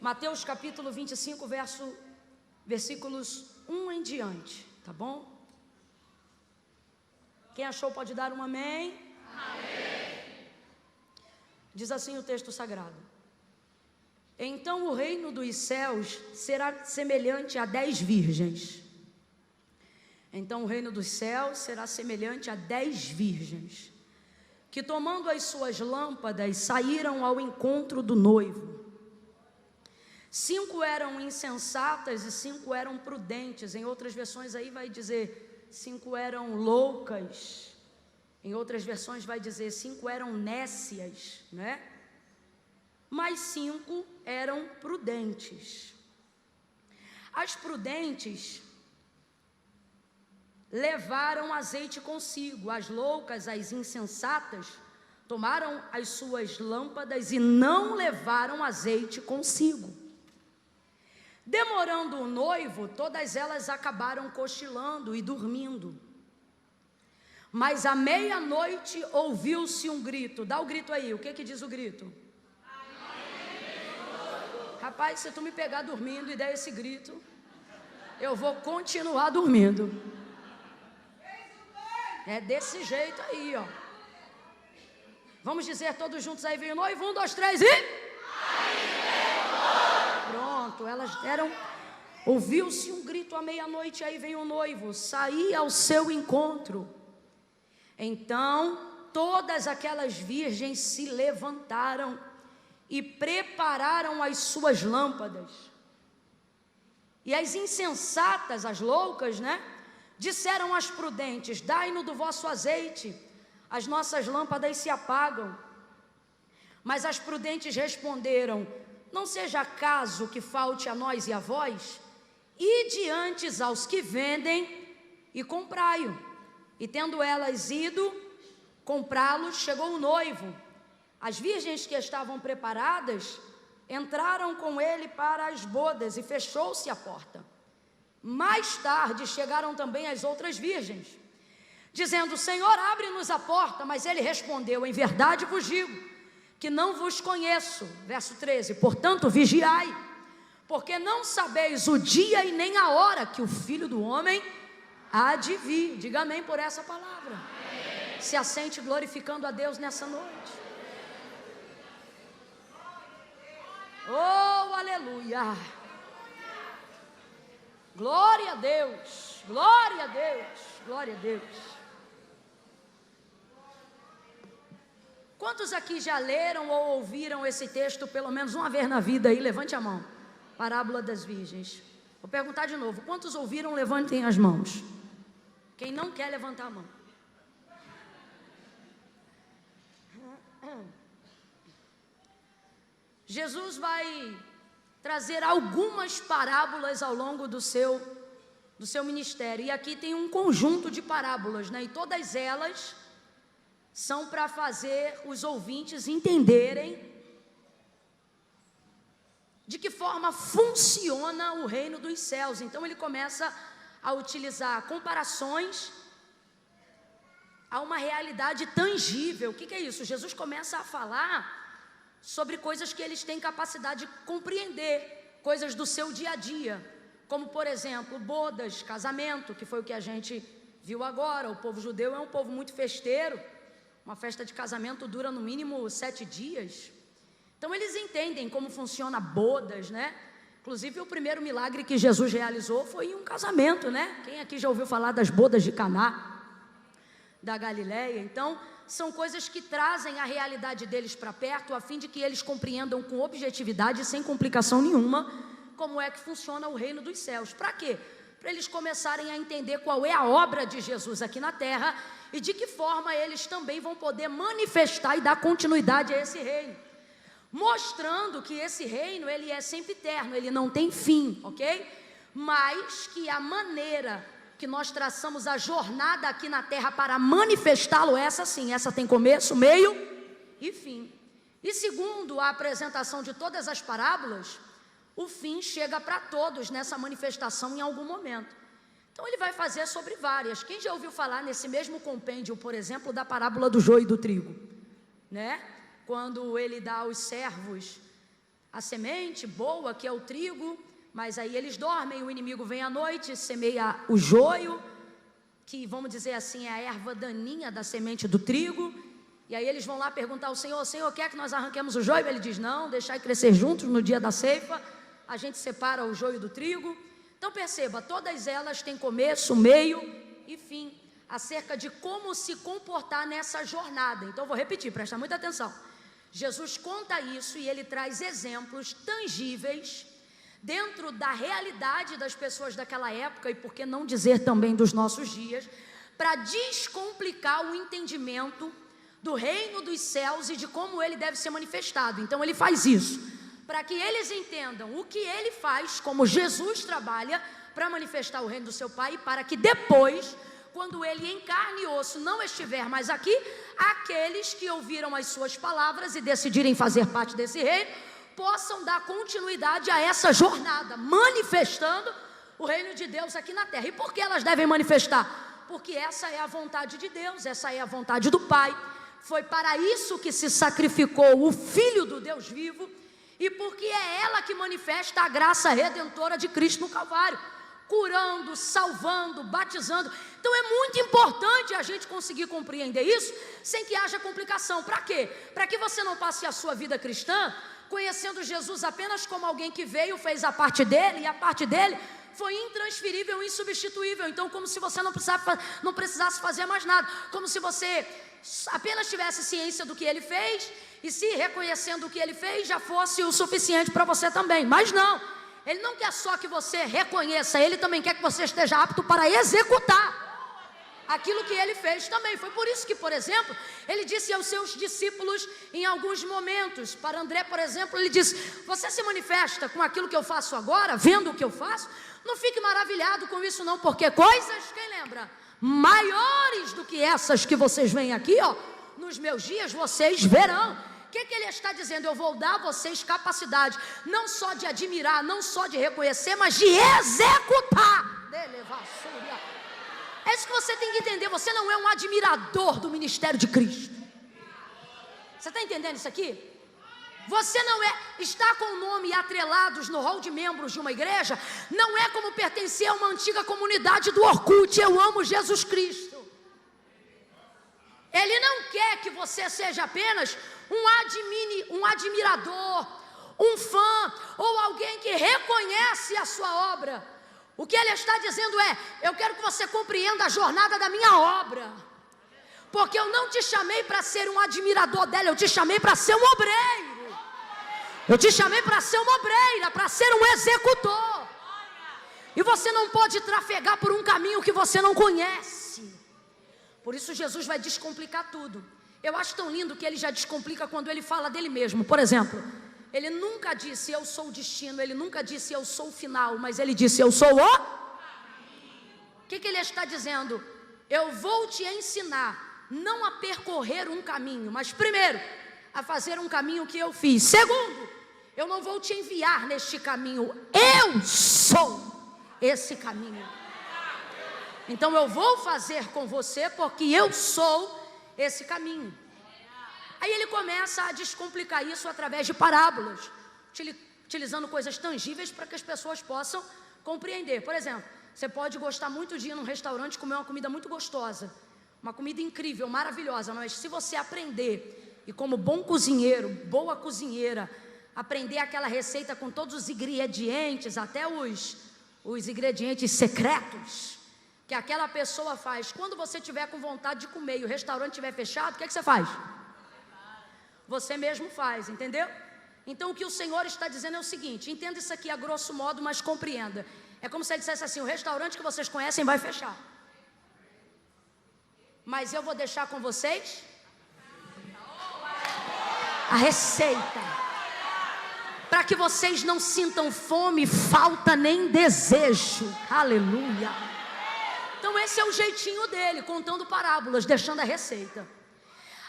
Mateus capítulo 25, versículos 1 em diante, tá bom? Quem achou pode dar um amém? Amém. Diz assim o texto sagrado: então o reino dos céus será semelhante a 10 virgens. Então o reino dos céus será semelhante a 10 virgens, que tomando as suas lâmpadas saíram ao encontro do noivo. 5 eram insensatas e 5 eram prudentes. Em outras versões aí vai dizer 5 eram loucas. Em outras versões vai dizer 5 eram nécias, né? Mas 5 eram prudentes. As prudentes levaram azeite consigo. As loucas, as insensatas, tomaram as suas lâmpadas e não levaram azeite consigo. Demorando o noivo, todas elas acabaram cochilando e dormindo. Mas à meia-noite ouviu-se um grito. Dá o grito aí, o que diz o grito? Rapaz, se tu me pegar dormindo e der esse grito, eu vou continuar dormindo. É desse jeito aí, ó. Vamos dizer todos juntos aí, vem o noivo, 1, 2, 3 e... Pronto, elas deram... Ouviu-se um grito à meia-noite, aí vem o noivo, sair ao seu encontro. Então, todas aquelas virgens se levantaram e prepararam as suas lâmpadas. E as insensatas, as loucas, né? Disseram às prudentes: dai-nos do vosso azeite, as nossas lâmpadas se apagam. Mas as prudentes responderam: não seja caso que falte a nós e a vós, ide antes aos que vendem e comprai-o. E tendo elas ido comprá-lo, chegou o noivo. As virgens que estavam preparadas entraram com ele para as bodas e fechou-se a porta. Mais tarde chegaram também as outras virgens, dizendo: Senhor, abre-nos a porta. Mas ele respondeu: em verdade vos digo que não vos conheço. Verso 13: portanto vigiai, porque não sabeis o dia e nem a hora que o Filho do Homem há de vir. Diga amém por essa palavra. Amém. Se assente glorificando a Deus nessa noite. Oh, aleluia. Glória a Deus, glória a Deus, glória a Deus. Quantos aqui já leram ou ouviram esse texto pelo menos uma vez na vida aí? Levante a mão. Parábola das virgens. Vou perguntar de novo. Quantos ouviram? Levantem as mãos. Quem não quer levantar a mão? Jesus vai trazer algumas parábolas ao longo do seu ministério. E aqui tem um conjunto de parábolas, né? E todas elas são para fazer os ouvintes entenderem de que forma funciona o reino dos céus. Então ele começa a utilizar comparações a uma realidade tangível. O que é isso? Jesus começa a falar sobre coisas que eles têm capacidade de compreender, coisas do seu dia a dia, como por exemplo, bodas, casamento, que foi o que a gente viu agora. O povo judeu é um povo muito festeiro. Uma festa de casamento dura no mínimo 7 dias. Então eles entendem como funciona bodas, né? Inclusive o primeiro milagre que Jesus realizou foi em um casamento, né? Quem aqui já ouviu falar das bodas de Caná, da Galileia? Então são coisas que trazem a realidade deles para perto, a fim de que eles compreendam com objetividade, sem complicação nenhuma, como é que funciona o reino dos céus. Para quê? Para eles começarem a entender qual é a obra de Jesus aqui na terra e de que forma eles também vão poder manifestar e dar continuidade a esse reino, mostrando que esse reino, ele é sempre eterno, ele não tem fim, ok? Mas que a maneira que nós traçamos a jornada aqui na terra para manifestá-lo, essa sim, essa tem começo, meio e fim. E segundo a apresentação de todas as parábolas, o fim chega para todos nessa manifestação em algum momento. Então ele vai fazer sobre várias. Quem já ouviu falar nesse mesmo compêndio, por exemplo, da parábola do joio e do trigo, né? Quando ele dá aos servos a semente boa, que é o trigo, mas aí eles dormem, o inimigo vem à noite, semeia o joio, que vamos dizer assim, é a erva daninha da semente do trigo, e aí eles vão lá perguntar ao Senhor: Senhor, quer que nós arranquemos o joio? Ele diz: não, deixai crescer juntos no dia da ceifa, a gente separa o joio do trigo. Então perceba, todas elas têm começo, meio e fim, acerca de como se comportar nessa jornada. Então eu vou repetir, presta muita atenção. Jesus conta isso e ele traz exemplos tangíveis dentro da realidade das pessoas daquela época, e por que não dizer também dos nossos dias, para descomplicar o entendimento do reino dos céus e de como ele deve ser manifestado. Então ele faz isso, para que eles entendam o que ele faz, como Jesus trabalha para manifestar o reino do seu Pai, para que depois, quando ele em carne e osso não estiver mais aqui, aqueles que ouviram as suas palavras e decidirem fazer parte desse reino, possam dar continuidade a essa jornada, manifestando o reino de Deus aqui na terra. E por que elas devem manifestar? Porque essa é a vontade de Deus, essa é a vontade do Pai. Foi para isso que se sacrificou o Filho do Deus vivo, e porque é ela que manifesta a graça redentora de Cristo no Calvário, curando, salvando, batizando. Então é muito importante a gente conseguir compreender isso sem que haja complicação. Para quê? Para que você não passe a sua vida cristã conhecendo Jesus apenas como alguém que veio, fez a parte dele, e a parte dele foi intransferível, insubstituível. Então, como se você não precisasse fazer mais nada, como se você apenas tivesse ciência do que ele fez, e se reconhecendo o que ele fez, já fosse o suficiente para você também. Mas não, ele não quer só que você reconheça, ele também quer que você esteja apto para executar aquilo que ele fez também. Foi por isso que, por exemplo, ele disse aos seus discípulos em alguns momentos, para André, por exemplo, ele disse: você se manifesta com aquilo que eu faço agora, vendo o que eu faço? Não fique maravilhado com isso não, porque coisas, quem lembra, maiores do que essas que vocês veem aqui, ó, nos meus dias vocês verão. O que ele está dizendo? Eu vou dar a vocês capacidade, não só de admirar, não só de reconhecer, mas de executar. É isso que você tem que entender. Você não é um admirador do ministério de Cristo. Você está entendendo isso aqui? Você não é, está com o nome atrelados no hall de membros de uma igreja, não é como pertencer a uma antiga comunidade do Orkut. Eu amo Jesus Cristo. Ele não quer que você seja apenas um admirador, um fã, ou alguém que reconhece a sua obra. O que ele está dizendo é: eu quero que você compreenda a jornada da minha obra, porque eu não te chamei para ser um admirador dela, eu te chamei para ser um obreiro. Eu te chamei para ser uma obreira, para ser um executor. E você não pode trafegar por um caminho que você não conhece. Por isso Jesus vai descomplicar tudo. Eu acho tão lindo que ele já descomplica quando ele fala dele mesmo. Por exemplo, ele nunca disse eu sou o destino, ele nunca disse eu sou o final, mas ele disse eu sou o... O que ele está dizendo? Eu vou te ensinar não a percorrer um caminho, mas primeiro, a fazer um caminho que eu fiz. Segundo, eu não vou te enviar neste caminho, eu sou esse caminho. Então eu vou fazer com você porque eu sou esse caminho. Aí ele começa a descomplicar isso através de parábolas, utilizando coisas tangíveis para que as pessoas possam compreender. Por exemplo, você pode gostar muito de ir num restaurante e comer uma comida muito gostosa, uma comida incrível, maravilhosa, mas se você aprender, e como bom cozinheiro, boa cozinheira, aprender aquela receita com todos os ingredientes, até os ingredientes secretos, que aquela pessoa faz, quando você tiver com vontade de comer e o restaurante estiver fechado, o que você faz? Você mesmo faz, entendeu? Então o que o Senhor está dizendo é o seguinte: entenda isso aqui a grosso modo, mas compreenda. É como se ele dissesse assim: o restaurante que vocês conhecem vai fechar, mas eu vou deixar com vocês a receita, para que vocês não sintam fome, falta nem desejo. Aleluia. Então esse é o jeitinho dele, contando parábolas, deixando a receita.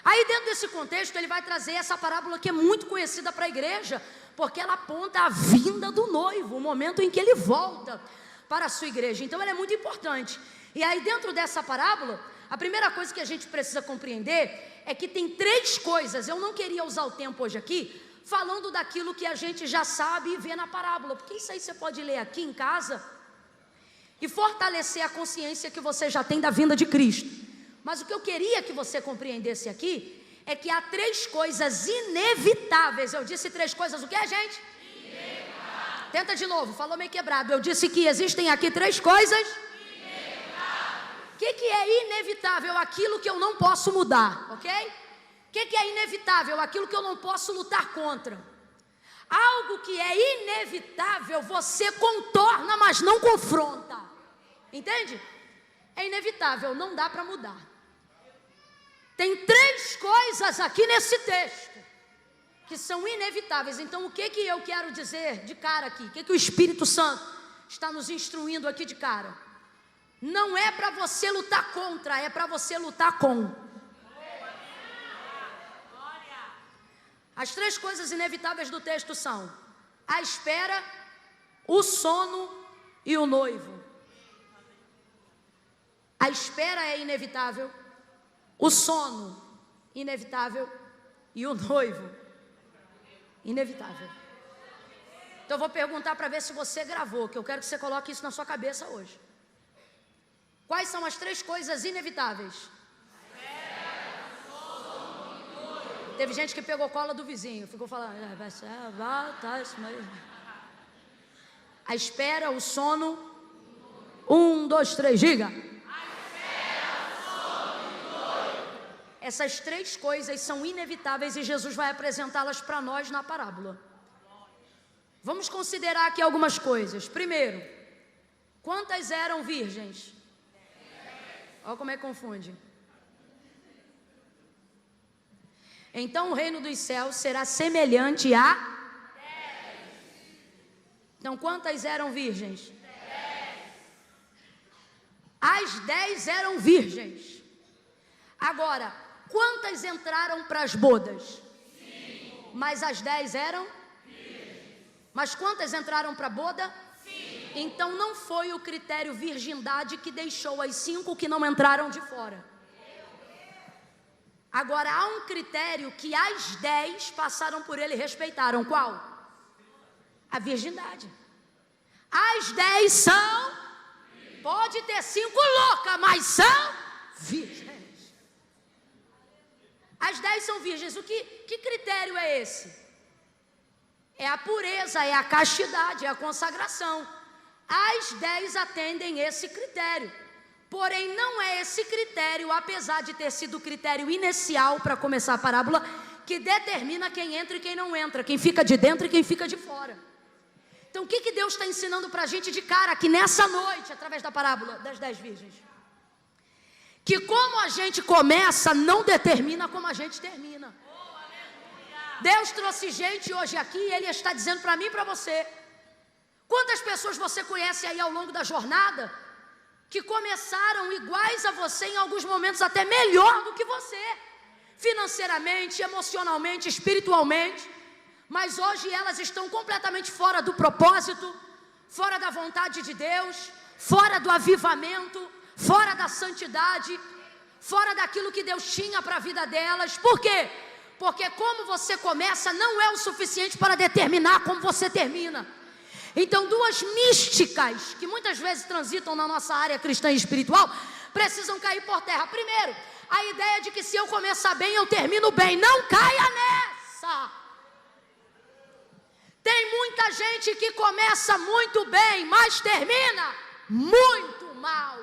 Aí dentro desse contexto ele vai trazer essa parábola que é muito conhecida para a igreja, porque ela aponta a vinda do noivo, o momento em que ele volta para a sua igreja. Então ela é muito importante. E aí dentro dessa parábola, a primeira coisa que a gente precisa compreender é que tem três coisas. Eu não queria usar o tempo hoje aqui falando daquilo que a gente já sabe e vê na parábola, porque isso aí você pode ler aqui em casa e fortalecer a consciência que você já tem da vinda de Cristo. Mas o que eu queria que você compreendesse aqui é que há 3 coisas inevitáveis. Eu disse 3 coisas, o que, gente? Inevitável. Tenta de novo, falou meio quebrado. Eu disse que existem aqui 3 coisas inevitáveis. O que é inevitável? Aquilo que eu não posso mudar, ok? O que é inevitável? Aquilo que eu não posso lutar contra. Algo que é inevitável, você contorna, mas não confronta. Entende? É inevitável, não dá para mudar. Tem 3 coisas aqui nesse texto que são inevitáveis. Então, o que eu quero dizer de cara aqui? O que o Espírito Santo está nos instruindo aqui de cara? Não é para você lutar contra, é para você lutar com. As 3 coisas inevitáveis do texto são a espera, o sono e o noivo. A espera é inevitável, o sono inevitável e o noivo inevitável. Então eu vou perguntar para ver se você gravou, que eu quero que você coloque isso na sua cabeça hoje. Quais são as 3 coisas inevitáveis? Teve gente que pegou cola do vizinho, ficou falando, vai ser, tá, isso mesmo. A espera, o sono. 1, 2, 3, diga. Essas 3 coisas são inevitáveis e Jesus vai apresentá-las para nós na parábola. Vamos considerar aqui algumas coisas. Primeiro, quantas eram virgens? Olha como é que confunde. Então o reino dos céus será semelhante a 10. Então quantas eram virgens? 10. As 10 eram virgens. Agora, quantas entraram para as bodas? 5. Mas as 10 eram? Virgens. Mas quantas entraram para a boda? 5. Então não foi o critério virgindade que deixou as 5 que não entraram de fora. Agora há um critério que as 10 passaram por ele e respeitaram. Qual? A virgindade. As 10 são, pode ter 5 loucas, mas são virgens. As 10 são virgens. Que critério é esse? É a pureza, é a castidade, é a consagração. As 10 atendem esse critério. Porém, não é esse critério, apesar de ter sido o critério inicial para começar a parábola, que determina quem entra e quem não entra, quem fica de dentro e quem fica de fora. Então, o que Deus está ensinando para a gente de cara aqui nessa noite, através da parábola das 10 virgens? Que como a gente começa, não determina como a gente termina. Deus trouxe gente hoje aqui e Ele está dizendo para mim e para você. Quantas pessoas você conhece aí ao longo da jornada que começaram iguais a você, em alguns momentos até melhor do que você, financeiramente, emocionalmente, espiritualmente, mas hoje elas estão completamente fora do propósito, fora da vontade de Deus, fora do avivamento, fora da santidade, fora daquilo que Deus tinha para a vida delas. Por quê? Porque como você começa não é o suficiente para determinar como você termina. Então 2 místicas que muitas vezes transitam na nossa área cristã e espiritual precisam cair por terra. Primeiro, a ideia de que se eu começar bem, eu termino bem. Não caia nessa. Tem muita gente que começa muito bem, mas termina muito mal.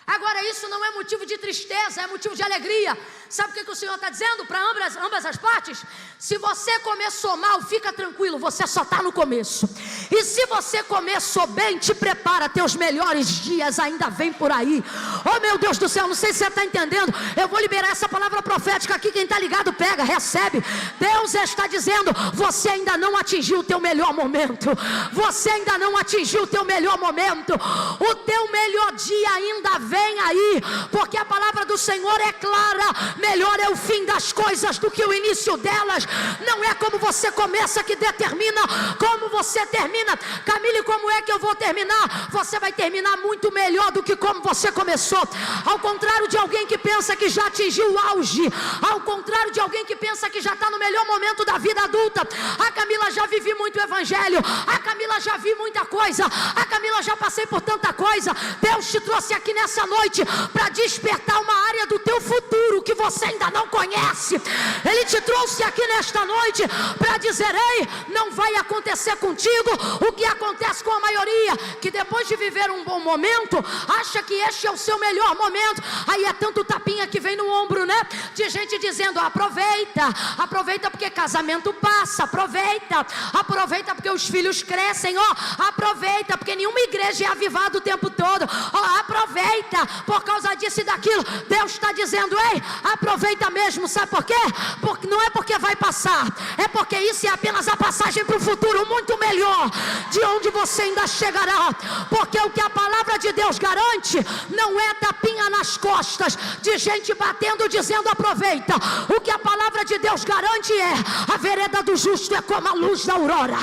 Agora isso não é motivo de tristeza, é motivo de alegria. Sabe o que o Senhor está dizendo para ambas as partes? Se você começou mal, fica tranquilo, você só está no começo. E se você começou bem, te prepara, teus melhores dias ainda vem por aí. Oh meu Deus do céu, não sei se você está entendendo. Eu vou liberar essa palavra profética aqui, quem está ligado pega, recebe. Deus está dizendo, você ainda não atingiu o teu melhor momento. Você ainda não atingiu o teu melhor momento. O teu melhor dia ainda vem aí, porque a palavra do Senhor é clara. Melhor é o fim das coisas do que o início delas. Não é como você começa que determina como você termina. Camille, como é que eu vou terminar? Você vai terminar muito melhor do que como você começou. Ao contrário de alguém que pensa que já atingiu o auge, ao contrário de alguém que pensa que já está no melhor momento da vida adulta. A Camila, já vivi muito evangelho. A Camila, já vi muita coisa. A Camila, já passei por tanta coisa. Deus te trouxe aqui nessa noite para despertar uma área do teu futuro que você ainda não conhece. Ele te trouxe aqui nesta noite para dizer: ei, não vai acontecer contigo o que acontece com a maioria, que depois de viver um bom momento, acha que este é o seu melhor momento. Aí é tanto tapinha que vem no ombro, né? De gente dizendo: aproveita, aproveita porque casamento passa, aproveita, aproveita porque os filhos crescem, ó, aproveita porque nenhuma igreja é avivada o tempo todo, ó, aproveita por causa disso e daquilo. Deus está dizendo: ei, aproveita mesmo, sabe por quê? Porque não é porque vai passar, é porque isso é apenas a passagem para o futuro muito melhor, de onde você ainda chegará. Porque o que a palavra de Deus garante não é tapinha nas costas de gente batendo dizendo aproveita. O que a palavra de Deus garante é: a vereda do justo é como a luz da aurora,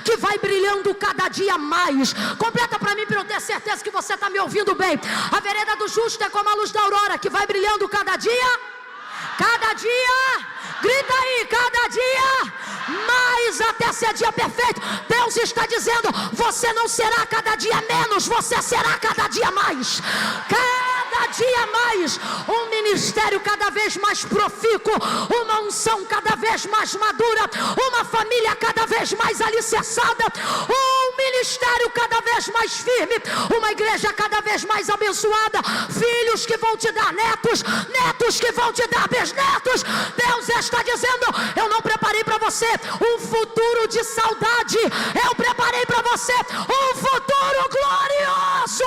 que vai brilhando cada dia mais. Completa para mim, para eu ter certeza que você está me ouvindo bem. A vereda do justo é como a luz da aurora, que vai brilhando cada dia, grita aí, cada dia mais, até ser dia perfeito. Deus está dizendo: você não será cada dia menos, você será cada dia mais. Cada dia mais, um ministério cada vez mais profícuo, uma unção cada vez mais madura, uma família cada vez mais alicerçada, um ministério cada vez mais firme, uma igreja cada vez mais abençoada, filhos que vão te dar netos, netos que vão te dar bisnetos. Deus está dizendo: eu não preparei para você um futuro de saudade, eu preparei para você um futuro glorioso.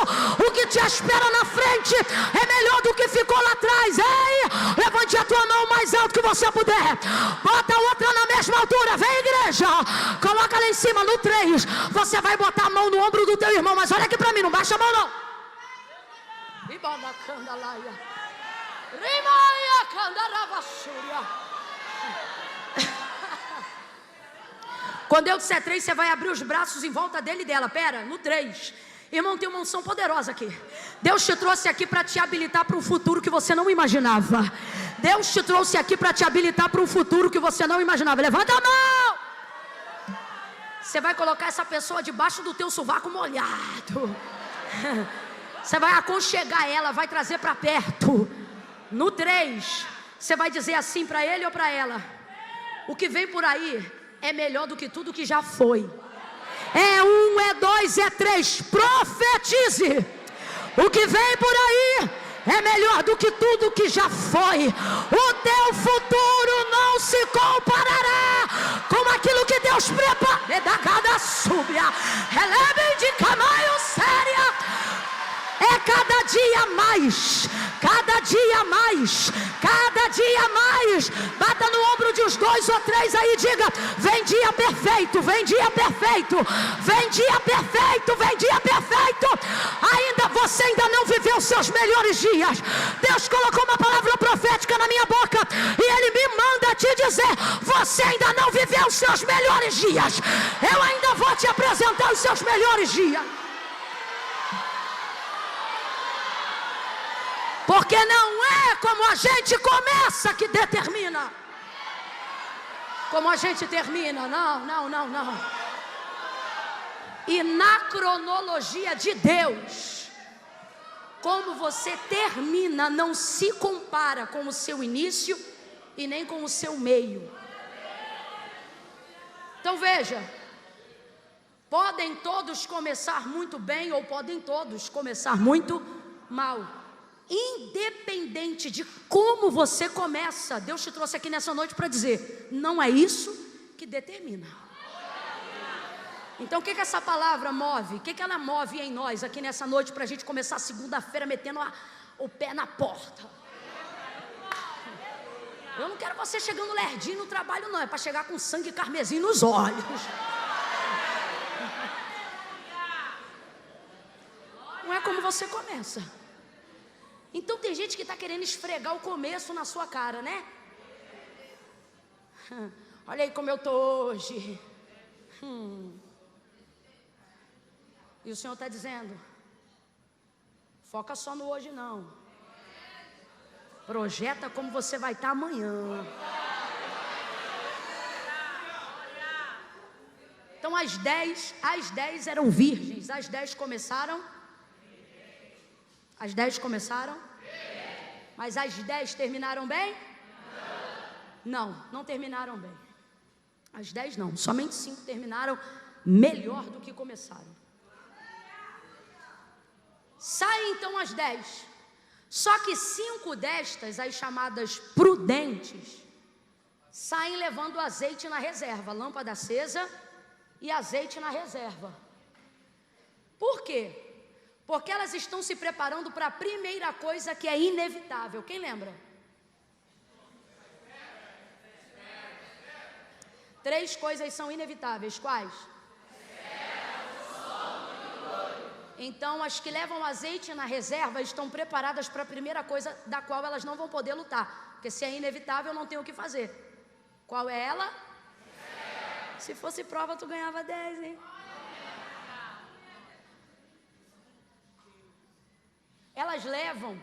O que te espera na frente é melhor do que ficou lá atrás. Ei, levante a tua mão mais alto que você puder, bota a outra na mesma altura, vem igreja, coloca lá em cima no 3, você vai botar a mão no ombro do teu irmão, mas olha aqui para mim, não baixa a mão não. Quando eu disser 3, você vai abrir os braços em volta dele e dela. Pera, no 3. Irmão, tem uma unção poderosa aqui. Deus te trouxe aqui para te habilitar para um futuro que você não imaginava. Deus te trouxe aqui para te habilitar para um futuro que você não imaginava. Levanta a mão. Você vai colocar essa pessoa debaixo do teu sovaco molhado. Você vai aconchegar ela, vai trazer para perto. No 3, você vai dizer assim para ele ou para ela: o que vem por aí é melhor do que tudo que já foi. É 1, é 2, é 3. Profetize: o que vem por aí é melhor do que tudo que já foi. O teu futuro não se comparará com aquilo que Deus prepara. É cada dia mais, cada dia mais, cada dia mais. Bata no ombro de uns 2 ou 3 aí e diga: vem dia perfeito, vem dia perfeito, vem dia perfeito, vem dia perfeito. Você ainda não viveu os seus melhores dias. Deus colocou uma palavra profética na minha boca e Ele me manda te dizer: você ainda não viveu os seus melhores dias. Eu ainda vou te apresentar os seus melhores dias. Porque não é como a gente começa que determina como a gente termina. Não. E na cronologia de Deus, como você termina não se compara com o seu início e nem com o seu meio. Então veja, podem todos começar muito bem ou podem todos começar muito mal. Independente de como você começa, Deus te trouxe aqui nessa noite para dizer: não é isso que determina. Então o que essa palavra move? O que ela move em nós aqui nessa noite para a gente começar segunda-feira metendo o pé na porta? Eu não quero você chegando lerdinho no trabalho não, é para chegar com sangue carmesim nos olhos. Não é como você começa, Então tem gente que está querendo esfregar o começo na sua cara, né? Olha aí como eu estou hoje. E o Senhor está dizendo, foca só no hoje não. Projeta como você vai estar amanhã. Então às 10 eram virgens. Às 10 começaram? Às 10 começaram? Mas às 10 terminaram bem? Não terminaram bem. Às 10 não, somente 5 terminaram melhor do que começaram. Saem então às 10. Só que 5 destas, as chamadas prudentes, saem levando azeite na reserva, lâmpada acesa e azeite na reserva. Por quê? Porque elas estão se preparando para a primeira coisa que é inevitável. Quem lembra? 3 coisas são inevitáveis. Quais? Então, as que levam azeite na reserva estão preparadas para a primeira coisa da qual elas não vão poder lutar. Porque se é inevitável, não tem o que fazer. Qual é ela? Se fosse prova, tu ganhava 10, hein? Elas levam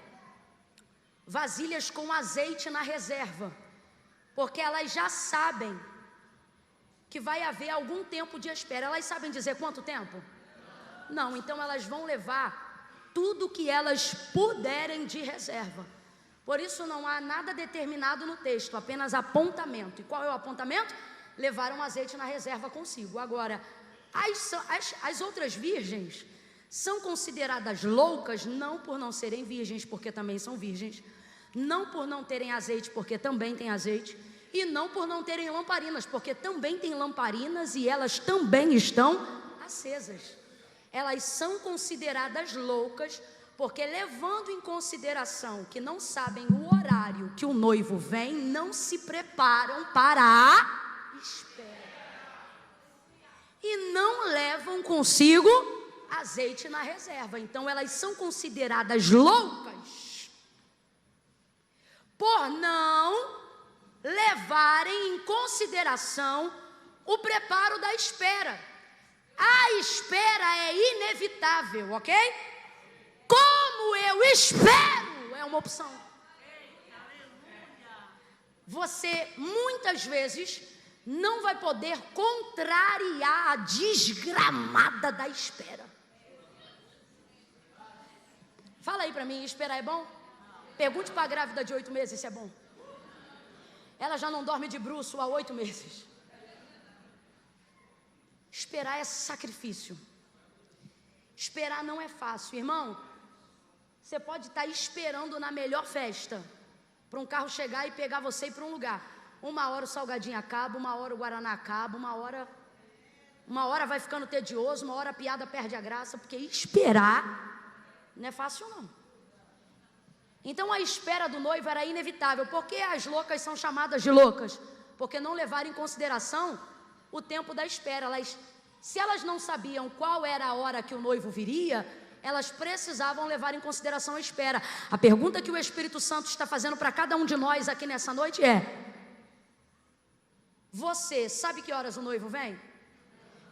vasilhas com azeite na reserva, porque elas já sabem que vai haver algum tempo de espera. Elas sabem dizer quanto tempo? Não, então elas vão levar tudo que elas puderem de reserva. Por isso não há nada determinado no texto, apenas apontamento. E qual é o apontamento? Levaram azeite na reserva consigo. Agora, as outras virgens são consideradas loucas, não por não serem virgens, porque também são virgens, não por não terem azeite, porque também têm azeite, e não por não terem lamparinas, porque também têm lamparinas e elas também estão acesas. Elas são consideradas loucas, porque levando em consideração que não sabem o horário que o noivo vem, não se preparam para a espera. E não levam consigo azeite na reserva. Então elas são consideradas loucas por não levarem em consideração o preparo da espera. A espera é inevitável, ok? Como eu espero é uma opção. Você muitas vezes não vai poder contrariar a desgramada da espera. Fala aí pra mim, esperar é bom? Pergunte pra grávida de 8 meses se é bom. Ela já não dorme de bruço há 8 meses. Esperar é sacrifício. Esperar não é fácil, irmão. Você pode estar esperando na melhor festa para um carro chegar e pegar você e ir para um lugar. Uma hora o salgadinho acaba, uma hora o guaraná acaba, uma hora vai ficando tedioso, uma hora a piada perde a graça, porque esperar não é fácil não. Então a espera do noivo era inevitável. Por que as loucas são chamadas de loucas? Porque não levaram em consideração o tempo da espera. Se elas não sabiam qual era a hora que o noivo viria, elas precisavam levar em consideração a espera. A pergunta que o Espírito Santo está fazendo para cada um de nós aqui nessa noite é: você sabe que horas o noivo vem?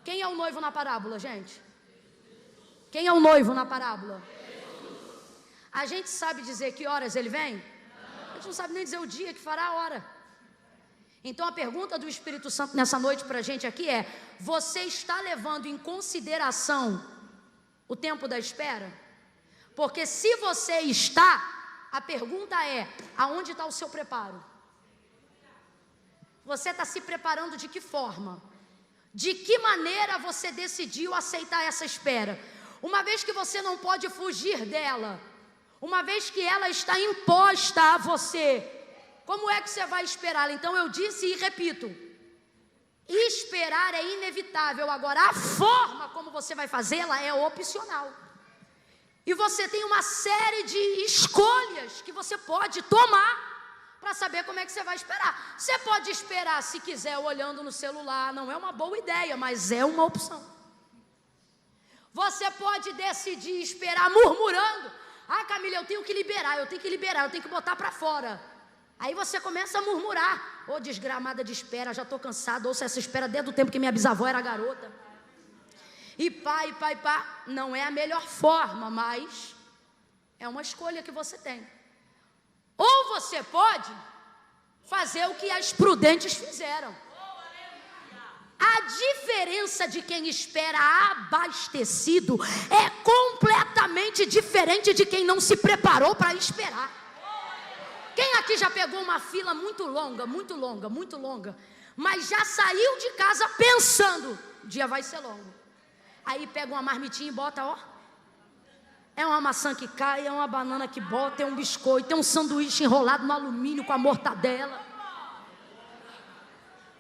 Quem é o noivo na parábola, gente? Quem é o noivo na parábola? A gente sabe dizer que horas ele vem? A gente não sabe nem dizer o dia que fará a hora. Então a pergunta do Espírito Santo nessa noite para a gente aqui é: você está levando em consideração o tempo da espera? Porque se você está, a pergunta é: aonde está o seu preparo? Você está se preparando de que forma? De que maneira você decidiu aceitar essa espera? Uma vez que você não pode fugir dela, uma vez que ela está imposta a você, como é que você vai esperá-la? Então eu disse e repito: esperar é inevitável. Agora a forma como você vai fazê-la é opcional. E você tem uma série de escolhas que você pode tomar para saber como é que você vai esperar. Você pode esperar, se quiser, olhando no celular. Não é uma boa ideia, mas é uma opção. Você pode decidir esperar murmurando. Ah, Camila, eu tenho que liberar, eu tenho que botar para fora. Aí você começa a murmurar. Ô, desgramada de espera, já estou cansado. Ouça essa espera desde o tempo que minha bisavó era garota. E pá. Não é a melhor forma, mas é uma escolha que você tem. Ou você pode fazer o que as prudentes fizeram. A diferença de quem espera abastecido é completamente diferente de quem não se preparou para esperar. Quem aqui já pegou uma fila muito longa, mas já saiu de casa pensando, o dia vai ser longo. Aí pega uma marmitinha e bota, ó. É uma maçã que cai, é uma banana que bota, é um biscoito, é um sanduíche enrolado no alumínio com a mortadela.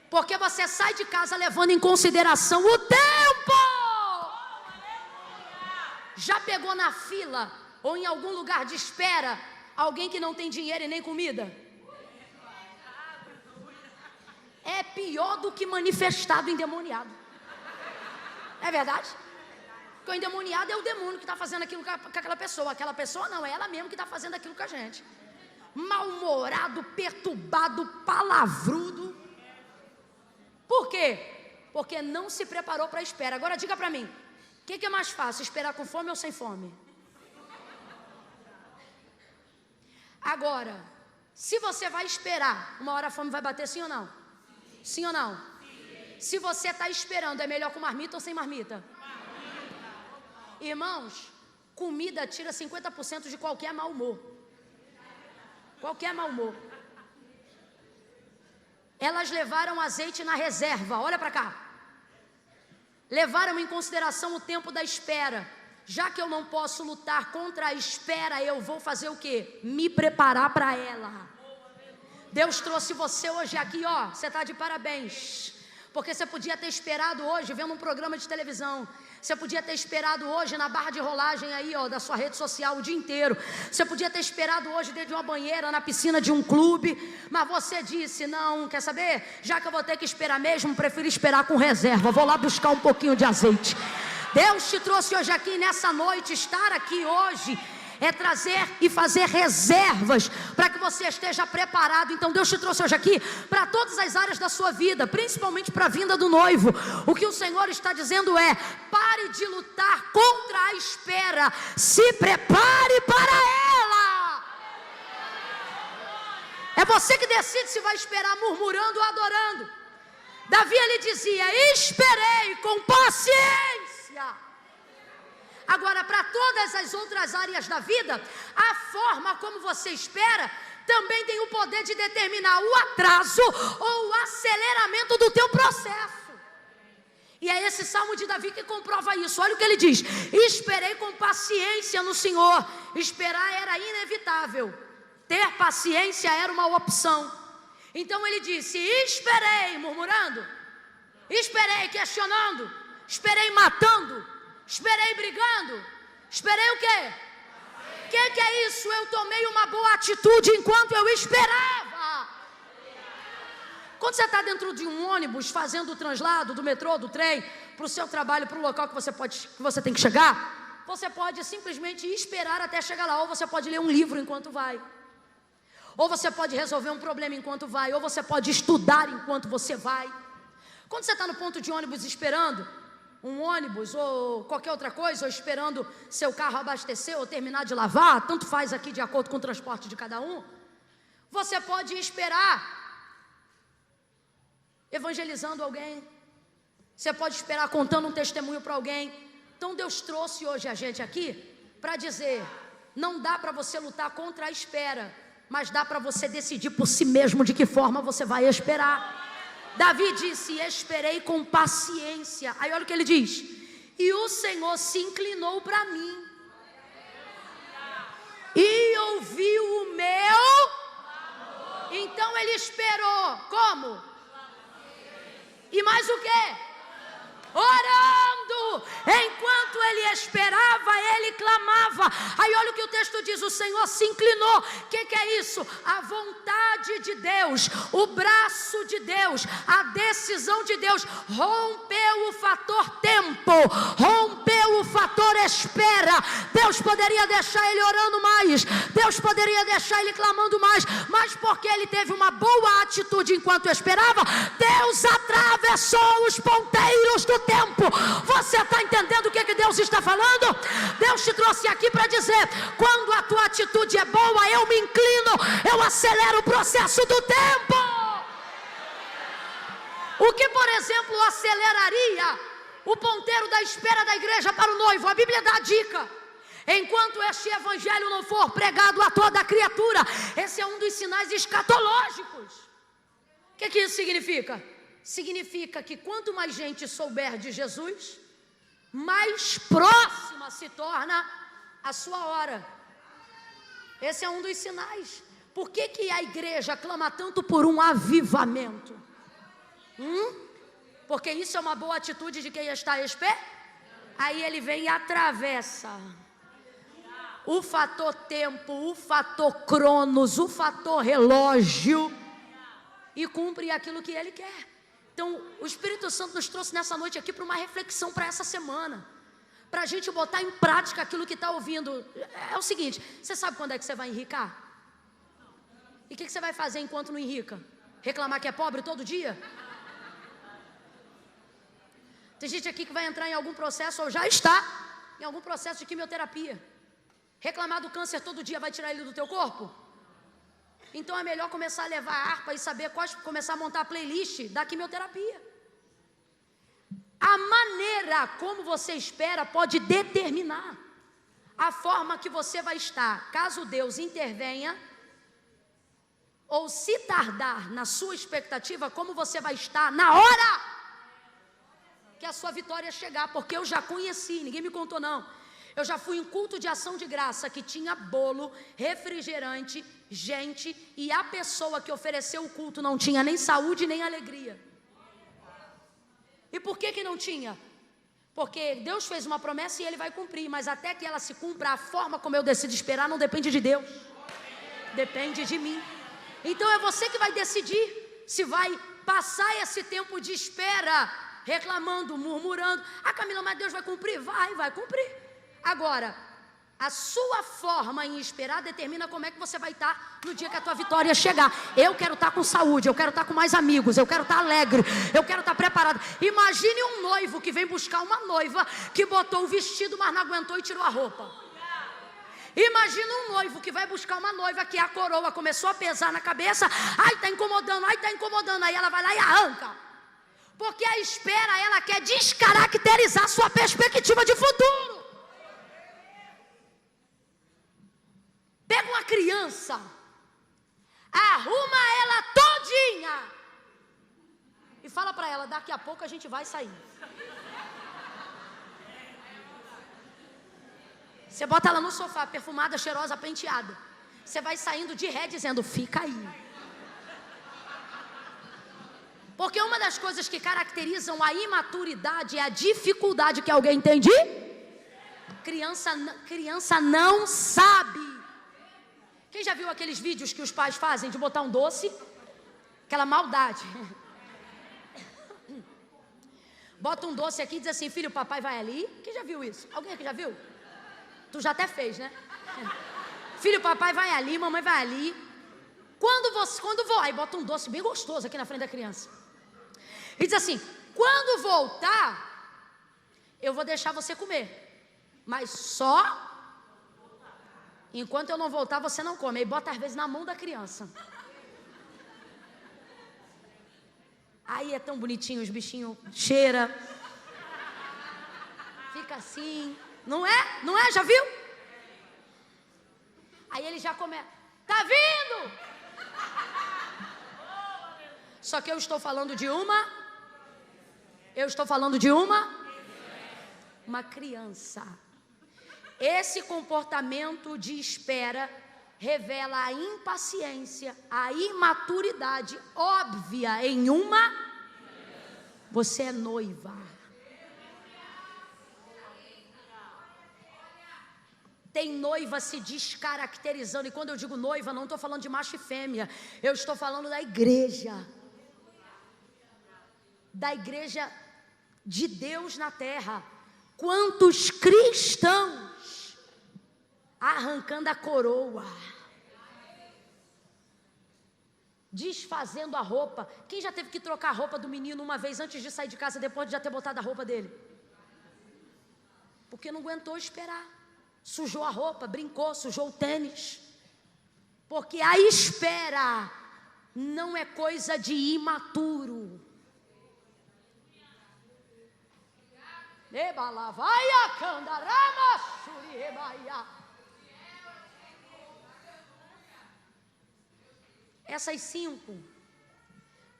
Porque você sai de casa levando em consideração o tempo. Já pegou na fila ou em algum lugar de espera alguém que não tem dinheiro e nem comida? É pior do que manifestado endemoniado. É verdade? Porque o endemoniado é o demônio que está fazendo aquilo com aquela pessoa. Aquela pessoa não, é ela mesmo que está fazendo aquilo com a gente. Mal-humorado, perturbado, palavrudo. Por quê? Porque não se preparou para a espera. Agora diga para mim, o que é mais fácil, esperar com fome ou sem fome? Agora, se você vai esperar, uma hora a fome vai bater, sim ou não? Sim ou não? Se você está esperando, é melhor com marmita ou sem marmita? Irmãos, comida tira 50% de qualquer mau humor. Qualquer mau humor. Elas levaram azeite na reserva, olha para cá. Levaram em consideração o tempo da espera. Já que eu não posso lutar contra a espera, eu vou fazer o quê? Me preparar para ela. Deus trouxe você hoje aqui, ó, você está de parabéns. Porque você podia ter esperado hoje vendo um programa de televisão. Você podia ter esperado hoje na barra de rolagem aí, ó, da sua rede social o dia inteiro. Você podia ter esperado hoje dentro de uma banheira, na piscina de um clube. Mas você disse, não, quer saber? Já que eu vou ter que esperar mesmo, prefiro esperar com reserva. Vou lá buscar um pouquinho de azeite. Deus te trouxe hoje aqui nessa noite, estar aqui hoje é trazer e fazer reservas para que você esteja preparado. Então Deus te trouxe hoje aqui para todas as áreas da sua vida, principalmente para a vinda do noivo. O que o Senhor está dizendo é: pare de lutar contra a espera, se prepare para ela. É você que decide se vai esperar murmurando ou adorando. Davi, ele dizia: esperei com paciência. Agora, para todas as outras áreas da vida, a forma como você espera também tem o poder de determinar o atraso ou o aceleramento do teu processo. E é esse Salmo de Davi que comprova isso. Olha o que ele diz: esperei com paciência no Senhor. Esperar era inevitável, ter paciência era uma opção. Então ele disse: esperei murmurando, esperei questionando, esperei matando, esperei brigando, esperei o quê? O que é isso? Eu tomei uma boa atitude enquanto eu esperava. Quando você está dentro de um ônibus fazendo o translado do metrô, do trem, para o seu trabalho, para o local que você tem que chegar, você pode simplesmente esperar até chegar lá. Ou você pode ler um livro enquanto vai, ou você pode resolver um problema enquanto vai, ou você pode estudar enquanto você vai. Quando você está no ponto de ônibus esperando um ônibus ou qualquer outra coisa, ou esperando seu carro abastecer ou terminar de lavar, tanto faz aqui de acordo com o transporte de cada um, você pode esperar evangelizando alguém, você pode esperar contando um testemunho para alguém. Então Deus trouxe hoje a gente aqui para dizer: não dá para você lutar contra a espera, mas dá para você decidir por si mesmo de que forma você vai esperar. Davi disse: esperei com paciência. Aí olha o que ele diz: e o Senhor se inclinou para mim e ouviu o meu. Então ele esperou, como? E mais o quê? Orando. Enquanto ele esperava, ele clamava. Aí olha o que o texto diz: o Senhor se inclinou. O que é isso? A vontade de Deus, o braço de Deus, a decisão de Deus rompeu o fator tempo, rompeu o fator espera. Deus Deus poderia deixar ele orando mais, Deus poderia deixar ele clamando mais, mas porque ele teve uma boa atitude enquanto esperava, Deus atravessou os ponteiros do tempo. Você está entendendo o que Deus está falando? Deus te trouxe aqui para dizer: quando a tua atitude é boa, eu me inclino, eu acelero o processo do tempo. O que, por exemplo, aceleraria o ponteiro da espera da igreja para o noivo? A Bíblia dá a dica: enquanto este evangelho não for pregado a toda criatura. Esse é um dos sinais escatológicos. O que isso significa? Significa que quanto mais gente souber de Jesus, mais próxima se torna a sua hora. Esse é um dos sinais. Por que a igreja clama tanto por um avivamento? Porque isso é uma boa atitude de quem está esperando. Aí ele vem e atravessa o fator tempo, o fator cronos, o fator relógio, e cumpre aquilo que ele quer. Então o Espírito Santo nos trouxe nessa noite aqui para uma reflexão para essa semana, para a gente botar em prática aquilo que está ouvindo. É o seguinte: você sabe quando é que você vai enricar? E o que você vai fazer enquanto não enrica? Reclamar que é pobre todo dia? Tem gente aqui que vai entrar em algum processo, ou já está em algum processo de quimioterapia. Reclamar do câncer todo dia vai tirar ele do teu corpo? Então é melhor começar a levar a harpa e saber começar a montar a playlist da quimioterapia. A maneira como você espera pode determinar a forma que você vai estar, caso Deus intervenha, ou se tardar na sua expectativa, como você vai estar na hora que a sua vitória chegar. Porque eu já conheci, ninguém me contou não, eu já fui em culto de ação de graça que tinha bolo, refrigerante, gente, e a pessoa que ofereceu o culto não tinha nem saúde nem alegria. E por que não tinha? Porque Deus fez uma promessa e Ele vai cumprir, mas até que ela se cumpra, a forma como eu decido esperar não depende de Deus, depende de mim. Então é você que vai decidir se vai passar esse tempo de espera reclamando, murmurando. Ah, Camila, mas Deus vai cumprir? Vai cumprir. Agora, a sua forma em esperar determina como é que você vai estar no dia que a tua vitória chegar. Eu quero estar com saúde, eu quero estar com mais amigos, eu quero estar alegre, eu quero estar preparado. Imagine um noivo que vem buscar uma noiva que botou o vestido, mas não aguentou e tirou a roupa. Imagina um noivo que vai buscar uma noiva que a coroa começou a pesar na cabeça. Ai, tá incomodando. Aí ela vai lá e arranca. Porque a espera, ela quer descaracterizar sua perspectiva de futuro. Pega uma criança, arruma ela todinha e fala para ela: daqui a pouco a gente vai sair. Você bota ela no sofá, perfumada, cheirosa, penteada. Você vai saindo de ré dizendo: fica aí. Porque uma das coisas que caracterizam a imaturidade é a dificuldade que alguém tem de... Criança não sabe. Quem já viu aqueles vídeos que os pais fazem de botar um doce? Aquela maldade. Bota um doce aqui e diz assim: filho, papai vai ali. Quem já viu isso? Alguém aqui já viu? Tu já até fez, né? Filho, papai vai ali, mamãe vai ali. Quando vou, aí bota um doce bem gostoso aqui na frente da criança. E diz assim: quando voltar, eu vou deixar você comer, mas só enquanto eu não voltar, você não come. Aí bota às vezes na mão da criança. Aí é tão bonitinho, os bichinhos cheira, fica assim, não é? Não é? Já viu? Aí ele já começa: tá vindo? Só que eu estou falando de uma criança. Esse comportamento de espera revela a impaciência, a imaturidade óbvia em uma... Você é noiva. Tem noiva se descaracterizando. E quando eu digo noiva, não estou falando de macho e fêmea. Eu estou falando da igreja. Da igreja de Deus na terra. Quantos cristãos arrancando a coroa, desfazendo a roupa. Quem já teve que trocar a roupa do menino uma vez antes de sair de casa, depois de já ter botado a roupa dele? Porque não aguentou esperar. Sujou a roupa, brincou, sujou o tênis. Porque a espera não é coisa de imaturo. Essas 5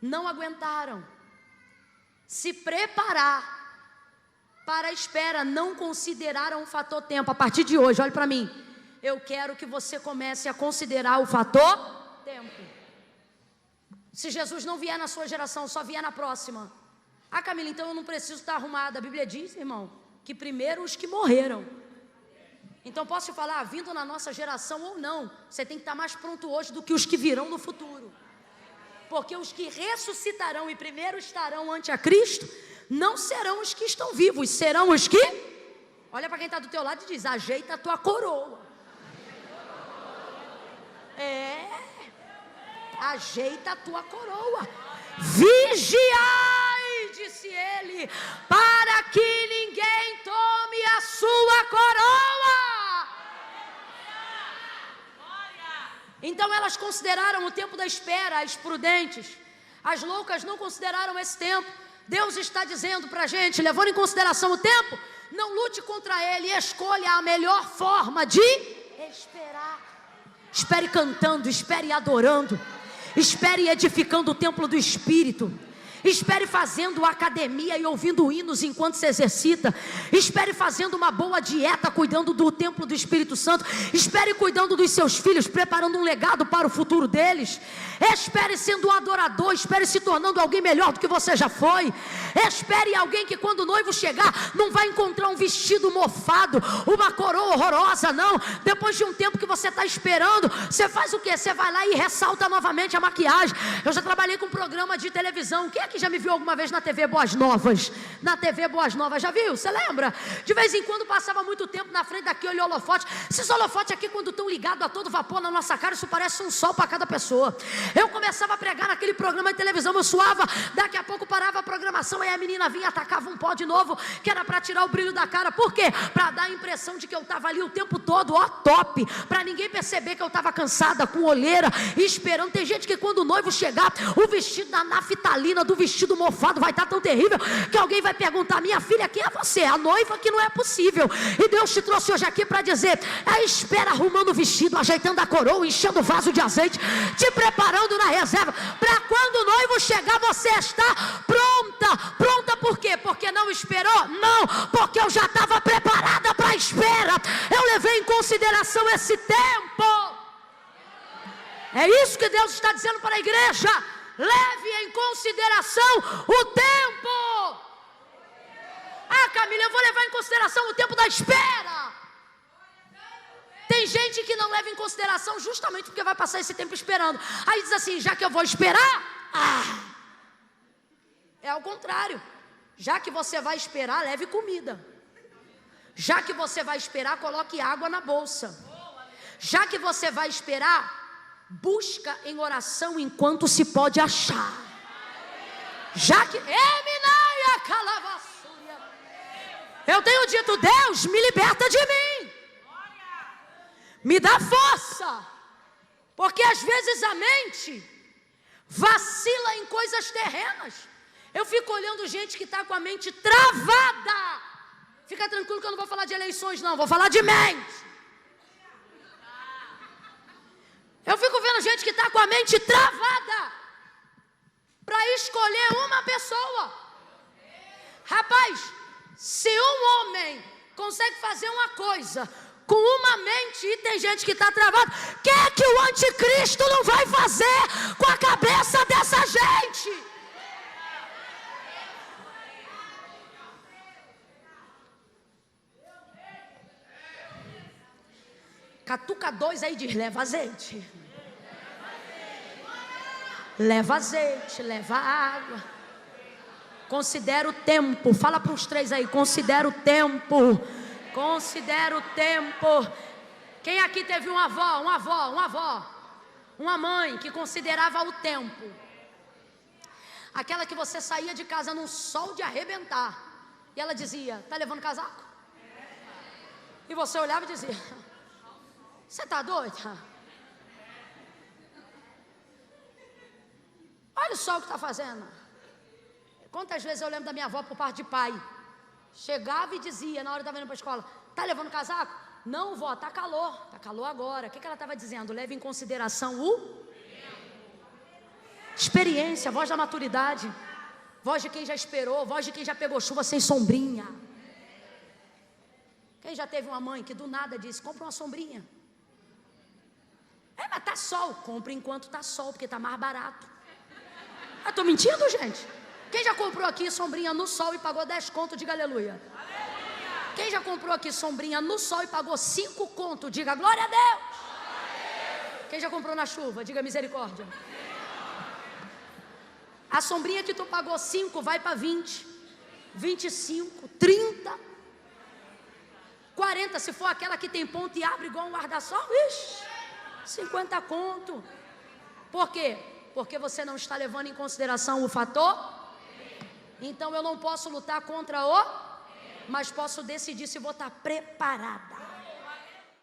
não aguentaram se preparar para a espera, não consideraram o fator tempo. A partir de hoje, olhe para mim, eu quero que você comece a considerar o fator tempo. Se Jesus não vier na sua geração, só vier na próxima. Ah, Camila, então eu não preciso estar arrumada. A Bíblia diz, irmão, que primeiro os que morreram. Então posso te falar, vindo na nossa geração ou não, você tem que estar mais pronto hoje do que os que virão no futuro. Porque os que ressuscitarão e primeiro estarão ante a Cristo, não serão os que estão vivos, serão os que... Olha para quem está do teu lado e diz, ajeita a tua coroa. Ajeita a tua coroa. Vigiai, disse ele, para que ninguém tome a sua coroa. Então elas consideraram o tempo da espera, as prudentes. As loucas não consideraram esse tempo. Deus está dizendo para a gente, levando em consideração o tempo, não lute contra ele, escolha a melhor forma de esperar. Espere cantando, espere adorando, espere edificando o templo do Espírito. Espere fazendo academia e ouvindo hinos enquanto se exercita. Espere fazendo uma boa dieta, cuidando do templo do Espírito Santo. Espere cuidando dos seus filhos, preparando um legado para o futuro deles. Espere sendo um adorador, espere se tornando alguém melhor do que você já foi. Espere alguém que quando o noivo chegar, não vai encontrar um vestido mofado, uma coroa horrorosa, não. Depois de um tempo que você está esperando, você faz o quê? Você vai lá e ressalta novamente a maquiagem. Eu já trabalhei com um programa de televisão. Quem é que já me viu alguma vez na TV Boas Novas? Na TV Boas Novas, já viu? Você lembra? De vez em quando passava muito tempo na frente daquele holofote. Esses holofotes aqui, quando estão ligados a todo vapor na nossa cara, isso parece um sol para cada pessoa. Eu começava a pregar naquele programa de televisão, eu suava, daqui a pouco parava a programação, aí a menina vinha, atacava um pó de novo, que era para tirar o brilho da cara. Por quê? Para dar a impressão de que eu estava ali o tempo todo, ó, top, para ninguém perceber que eu estava cansada, com olheira, esperando. Tem gente que quando o noivo chegar, o vestido da naftalina do vestido mofado vai estar tão terrível, que alguém vai perguntar, minha filha, quem é você? A noiva? Que não é possível. E Deus te trouxe hoje aqui para dizer, espera arrumando o vestido, ajeitando a coroa, enchendo o vaso de azeite, te preparando na reserva, para quando o noivo chegar, você está pronta. Pronta por quê? Porque não esperou? Não, porque eu já estava preparada para a espera. Eu levei em consideração esse tempo. É isso que Deus está dizendo para a igreja. Leve em consideração o tempo. Ah, Camila, eu vou levar em consideração o tempo da espera. Tem gente que não leva em consideração justamente porque vai passar esse tempo esperando. Aí diz assim, já que eu vou esperar, é ao contrário. Já que você vai esperar, leve comida. Já que você vai esperar, coloque água na bolsa. Já que você vai esperar, busca em oração enquanto se pode achar. Já que eu tenho dito, Deus, me liberta de mim, me dá força, porque às vezes a mente vacila em coisas terrenas. Eu fico olhando gente que está com a mente travada. Fica tranquilo que eu não vou falar de eleições não, vou falar de mente. Eu fico vendo gente que está com a mente travada para escolher uma pessoa. Rapaz, se um homem consegue fazer uma coisa com uma mente e tem gente que está travada, o que é que o anticristo não vai fazer com a cabeça dessa gente? Catuca 2 aí diz, leva azeite. Leva azeite, leva água. Considera o tempo. Fala para os 3 aí, considera o tempo. Considera o tempo. Quem aqui teve uma avó, uma mãe que considerava o tempo? Aquela que você saía de casa num sol de arrebentar. E ela dizia, tá levando casaco? E você olhava e dizia, você tá doida? Olha o sol que está fazendo. Quantas vezes eu lembro da minha avó por parte de pai. Chegava e dizia, na hora que estava indo para a escola, tá levando casaco? Não, vó, tá calor agora. O que ela estava dizendo? Leve em consideração o experiência, voz da maturidade, voz de quem já esperou, voz de quem já pegou chuva sem sombrinha. Quem já teve uma mãe que do nada disse, compra uma sombrinha. Mas tá sol, compra enquanto tá sol, porque tá mais barato. Eu tô mentindo, gente? Quem já comprou aqui sombrinha no sol e pagou 10 conto, diga aleluia. Quem já comprou aqui sombrinha no sol e pagou 5 conto, diga glória a Deus. Quem já comprou na chuva, diga misericórdia. A sombrinha que tu pagou 5 vai para 20, 25, 30, 40, se for aquela que tem ponta e abre igual um guarda-sol, 50 conto. Por quê? Porque você não está levando em consideração o fator. Então eu não posso lutar contra mas posso decidir se vou estar preparada.